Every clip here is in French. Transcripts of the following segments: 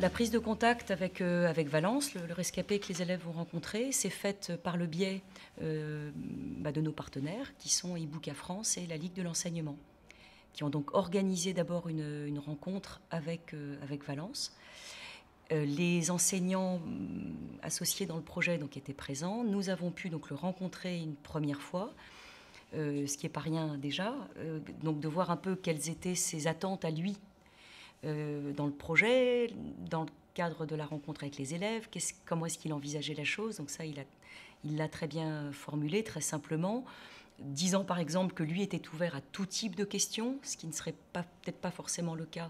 La prise de contact avec Valence, le rescapé que les élèves vont rencontrer, c'est faite par le biais de nos partenaires, qui sont e-Book France et la Ligue de l'enseignement, qui ont donc organisé d'abord une rencontre avec Valence. Les enseignants associés dans le projet donc, étaient présents. Nous avons pu donc, le rencontrer une première fois, ce qui n'est pas rien déjà, donc de voir un peu quelles étaient ses attentes à lui dans le projet, dans le cadre de la rencontre avec les élèves, comment est-ce qu'il envisageait la chose. Donc ça, il l'a très bien formulé, très simplement, disant par exemple que lui était ouvert à tout type de questions, ce qui ne serait peut-être pas forcément le cas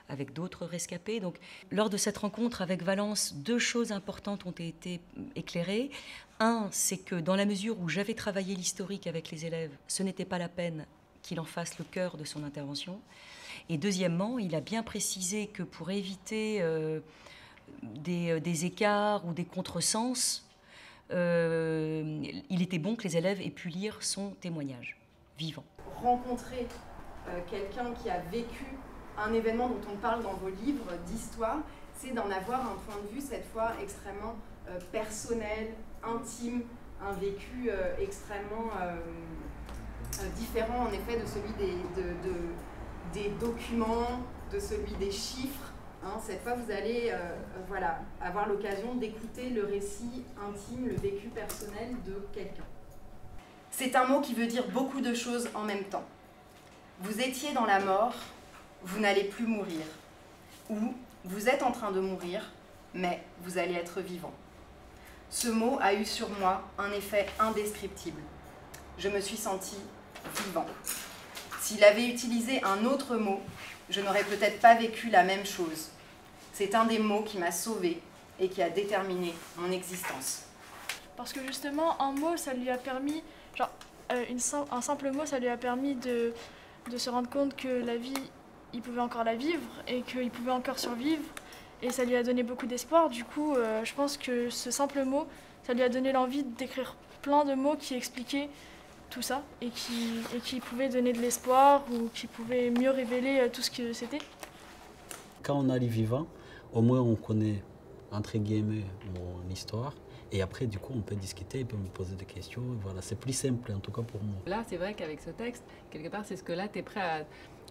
avec d'autres rescapés. Donc, lors de cette rencontre avec Valence, 2 choses importantes ont été éclairées. Un, c'est que dans la mesure où j'avais travaillé l'historique avec les élèves, ce n'était pas la peine qu'il en fasse le cœur de son intervention. Et deuxièmement, il a bien précisé que pour éviter des écarts ou des contresens, il était bon que les élèves aient pu lire son témoignage vivant. Rencontrer quelqu'un qui a vécu un événement dont on parle dans vos livres d'histoire, c'est d'en avoir un point de vue cette fois extrêmement personnel, intime, un vécu extrêmement différent en effet de celui des documents, de celui des chiffres. Cette fois, vous allez avoir l'occasion d'écouter le récit intime, le vécu personnel de quelqu'un. C'est un mot qui veut dire beaucoup de choses en même temps. Vous étiez dans la mort, vous n'allez plus mourir. Ou vous êtes en train de mourir, mais vous allez être vivant. Ce mot a eu sur moi un effet indescriptible. Je me suis sentie vivant. S'il avait utilisé un autre mot, je n'aurais peut-être pas vécu la même chose. C'est un des mots qui m'a sauvée et qui a déterminé mon existence. Parce que justement, un mot, ça lui a permis, un simple mot, ça lui a permis de se rendre compte que la vie, il pouvait encore la vivre et qu'il pouvait encore survivre. Et ça lui a donné beaucoup d'espoir. Du coup, je pense que ce simple mot, ça lui a donné l'envie d'écrire plein de mots qui expliquaient tout ça et qui pouvaient donner de l'espoir ou qui pouvaient mieux révéler tout ce que c'était. Quand on arrive vivant, au moins on connaît, entre guillemets, mon histoire. Et après, du coup, on peut discuter, il peut me poser des questions. Voilà, c'est plus simple, en tout cas pour moi. Là, c'est vrai qu'avec ce texte, quelque part, c'est ce que là, tu es prêt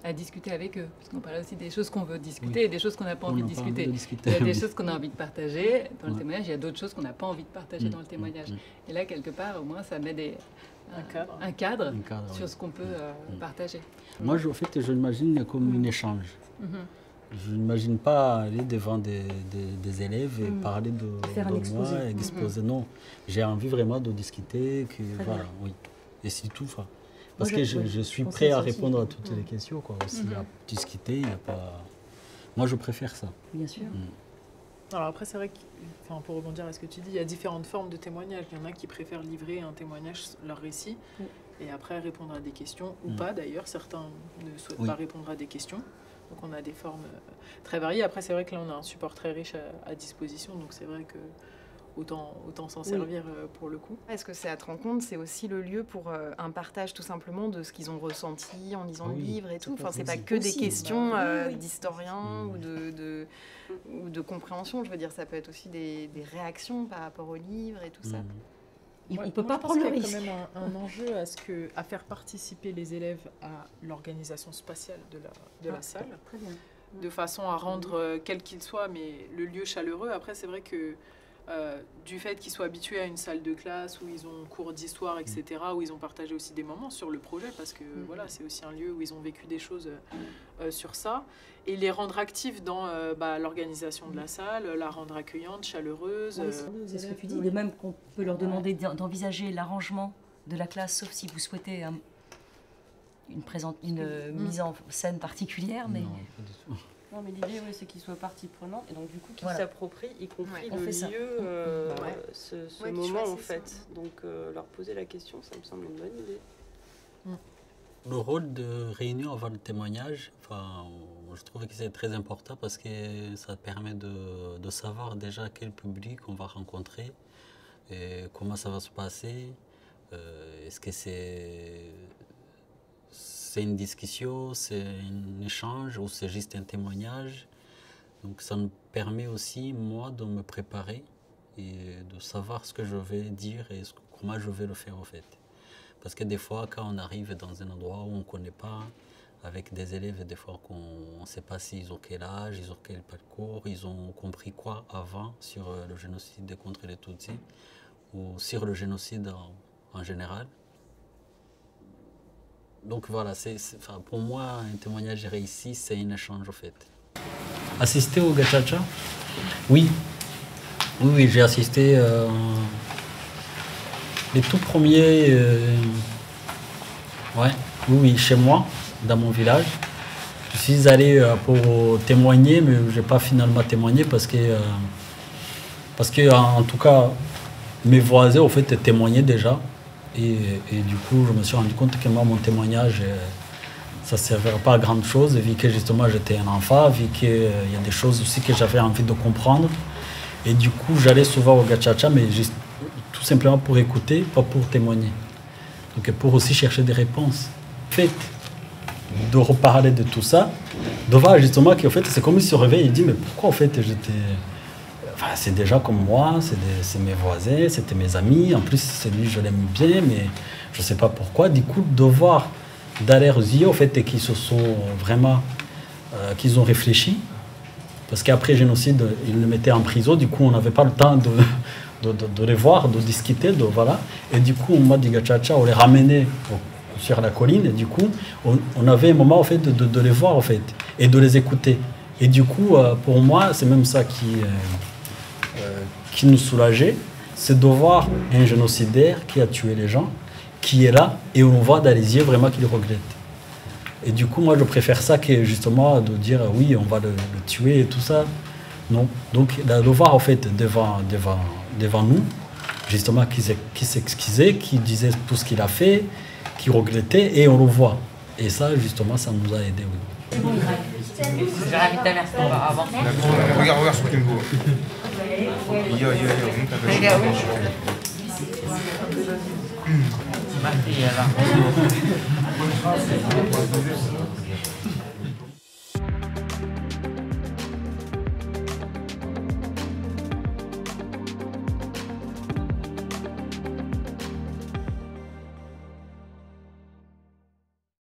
à discuter avec eux. Parce qu'on parle aussi des choses qu'on veut discuter et des choses qu'on n'a pas envie de discuter. Il y a des choses qu'on a envie de partager dans le témoignage, il y a d'autres choses qu'on n'a pas envie de partager dans le témoignage. Et là, quelque part, au moins, ça met un cadre sur ce qu'on peut partager. Moi, en fait, je l'imagine comme un échange. Je n'imagine pas aller devant des élèves et parler de moi, exposer. Non, j'ai envie vraiment de discuter. Voilà, oui. Et c'est tout. Parce que je suis prêt à répondre à toutes les questions. S'il y a discuter, il n'y a pas... Moi, je préfère ça. Bien sûr. Alors après, c'est vrai que, pour rebondir à ce que tu dis, il y a différentes formes de témoignages. Il y en a qui préfèrent livrer un témoignage, leur récit, et après répondre à des questions, ou pas d'ailleurs. Certains ne souhaitent pas répondre à des questions. Donc on a des formes très variées. Après, c'est vrai que là, on a un support très riche à disposition, donc c'est vrai que autant s'en servir pour le coup. Est-ce que Théâtre Rencontre, c'est aussi le lieu pour un partage tout simplement de ce qu'ils ont ressenti en lisant le livre et tout. Enfin, c'est pas que des questions d'historiens ou de compréhension. Je veux dire, ça peut être aussi des réactions par rapport au livre et tout ça. On ne peut pas prendre le risque. Il y a quand même un enjeu à faire participer les élèves à l'organisation spatiale de la salle, de façon à rendre, quel qu'il soit, mais le lieu chaleureux. Après, c'est vrai que du fait qu'ils soient habitués à une salle de classe où ils ont cours d'histoire, etc., où ils ont partagé aussi des moments sur le projet, parce que voilà, c'est aussi un lieu où ils ont vécu des choses sur ça, et les rendre actifs dans l'organisation de la salle, la rendre accueillante, chaleureuse. C'est ce que tu dis, de même qu'on peut leur demander d'envisager l'arrangement de la classe, sauf si vous souhaitez une mise en scène particulière. Mais... Non, pas du tout. Non, mais l'idée, c'est qu'ils soient partie prenante et donc du coup qu'ils s'approprient, y compris le lieu, ce moment en fait. Donc leur poser la question, ça me semble une bonne idée. Le rôle de réunion avant le témoignage, je trouve que c'est très important parce que ça permet de savoir déjà quel public on va rencontrer, et comment ça va se passer. Est-ce que c'est une discussion, c'est un échange ou c'est juste un témoignage? Donc ça nous permet aussi, moi, de me préparer et de savoir ce que je vais dire et comment je vais le faire, en fait. Parce que des fois, quand on arrive dans un endroit où on ne connaît pas, avec des élèves, des fois qu'on ne sait pas s'ils ont quel âge, ils ont quel parcours, ils ont compris quoi avant sur le génocide contre les Tutsis ou sur le génocide en général. Donc voilà, pour moi, un témoignage réussi, c'est un échange en fait. Assister au gachacha? Oui. Oui, j'ai assisté les tout premiers, oui, chez moi, dans mon village. Je suis allé pour témoigner, mais je n'ai pas finalement témoigné parce que en tout cas, mes voisins, au fait, témoignaient déjà. Et du coup, je me suis rendu compte que moi, mon témoignage, ça ne servirait pas à grand chose, vu que justement, j'étais un enfant, vu qu'il y a des choses aussi que j'avais envie de comprendre. Et du coup, j'allais souvent au gachacha, mais juste, tout simplement pour écouter, pas pour témoigner. Donc pour aussi chercher des réponses. En fait, de reparler de tout ça, de voir justement qu'en fait, c'est comme il se réveille et dit, mais pourquoi en fait j'étais... Enfin, c'est déjà comme moi, c'est mes voisins, c'était mes amis, en plus c'est lui, je l'aime bien, mais je ne sais pas pourquoi. Du coup, de voir dans leurs yeux, en fait, qu'ils se sont vraiment... qu'ils ont réfléchi, parce qu'après le génocide, ils le mettaient en prison, du coup, on n'avait pas le temps de les voir, de discuter, voilà. Et du coup, au mois du gachacha, on les ramenait sur la colline, et du coup, on avait un moment, en fait, de les voir, en fait, et de les écouter. Et du coup, pour moi, c'est même ça qui nous soulageait, c'est de voir un génocidaire qui a tué les gens, qui est là, et on voit dans les yeux vraiment qu'il regrette. Et du coup, moi, je préfère ça que justement de dire oui, on va le tuer et tout ça. Non. Donc, de le voir en fait devant nous, justement, qui s'excusait, qui disait tout ce qu'il a fait, qui regrettait, et on le voit. Et ça, justement, ça nous a aidés. Oui. Je réinvite ta mère, c'était avant. Regarde ce qu'il me voit. Ma fille, elle va.